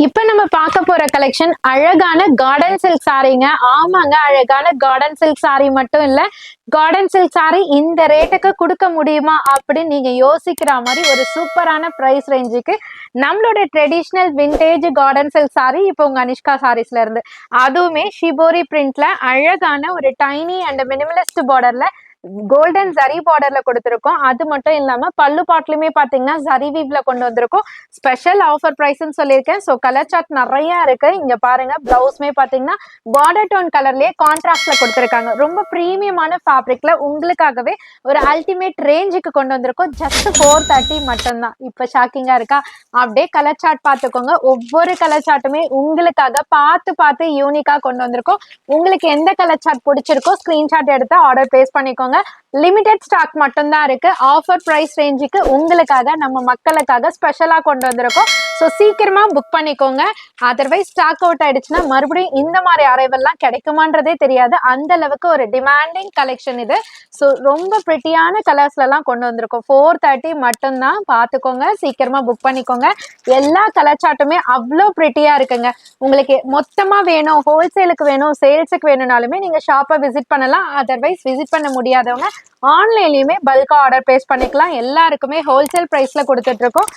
இப்ப நம்ம பார்க்க போற கலெக்ஷன் அழகான கார்டன் சில்க் சாரீங்க. ஆமாங்க, அழகான கார்டன் சில்க் சாரி மட்டும் இல்ல, கார்டன் சில்க் சாரி இந்த ரேட்டுக்கு கொடுக்க முடியுமா அப்படின்னு நீங்க யோசிக்கிற மாதிரி ஒரு சூப்பரான பிரைஸ் ரேஞ்சுக்கு நம்மளோட traditional vintage garden silk sorry இப்போ உங்க அனிஷ்கா சாரீஸ்ல இருந்து, அதுவுமே ஷிபோரி பிரிண்ட்ல அழகான ஒரு டைனி அண்ட் மினிமலிஸ்ட் பார்டர்ல கோல்டன் ஜரி பார்டர்ல கொடுத்துருக்கோம். அது மட்டும் இல்லாம பல்லு பாட்லயுமே பாத்தீங்கன்னா ஜரி வீவ்ல கொண்டு வந்திருக்கோம். ஸ்பெஷல் ஆஃபர் பிரைஸ்ன்னு சொல்லியிருக்கேன். ஸோ கலர் சார்ட் நிறைய இருக்கு. இங்க பாருங்க, பிளவுஸ்மே பாத்தீங்கன்னா பார்டர் டோன் கலர்லயே கான்ட்ராஸ்ட்ல கொடுத்துருக்காங்க. ரொம்ப பிரீமியமான ஃபேப்ரிக்ல உங்களுக்காகவே ஒரு அல்டிமேட் ரேஞ்சுக்கு கொண்டு வந்திருக்கோம். ஜஸ்ட் 430 மட்டும்தான். இப்ப ஷாக்கிங்கா இருக்கா? அப்படியே கலர் சார்ட் பார்த்துக்கோங்க. ஒவ்வொரு கலர் சார்ட்டுமே உங்களுக்காக பார்த்து பார்த்து யூனிக்கா கொண்டு வந்திருக்கோம். உங்களுக்கு எந்த கலர் சார்ட் பிடிச்சிருக்கோ ஸ்கிரீன்ஷாட் எடுத்து ஆர்டர் பிளேஸ் பண்ணிக்கோங்க. லிமிடெட் ஸ்டாக் மட்டும்தான் இருக்கு. ஆஃபர் பிரைஸ் ரேஞ்சுக்கு உங்களுக்காக நம்ம மக்களுக்காக ஸ்பெஷலா கொண்டு வந்திருக்கோம். ஸோ சீக்கிரமா புக் பண்ணிக்கோங்க. அதர்வைஸ் ஸ்டாக் அவுட் ஆயிடுச்சுன்னா மறுபடியும் இந்த மாதிரி அரைவல்லாம் கிடைக்குமான்றதே தெரியாது. அந்த அளவுக்கு ஒரு டிமாண்டிங் கலெக்ஷன் இது. ஸோ ரொம்ப பிரிட்டியான கலர்ஸ்ல எல்லாம் கொண்டு வந்திருக்கோம். 430 மட்டும்தான், பார்த்துக்கோங்க. சீக்கிரமா புக் பண்ணிக்கோங்க. எல்லா கலர் சார்ட்டுமே அவ்வளோ பிரிட்டியா இருக்குங்க. உங்களுக்கு மொத்தமா வேணும், ஹோல்சேலுக்கு வேணும், சேல்ஸுக்கு வேணும்னாலுமே நீங்க ஷாப்பை விசிட் பண்ணலாம். அதர்வைஸ் விசிட் பண்ண முடியாதவங்க ஆன்லைன்லயுமே பல்கா ஆர்டர் பிளேஸ் பண்ணிக்கலாம். எல்லாருக்குமே ஹோல்சேல் பிரைஸ்ல கொடுத்துட்டு இருக்கோம்.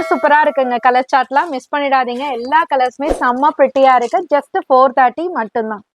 சூப்பரா இருக்குங்க. கலர் சார்ட்லாம் மிஸ் பண்ணிடாதீங்க. எல்லா கலர்ஸுமே செம்ம பிரிட்டியா இருக்கு. ஜஸ்ட் 430 மட்டும்தான்.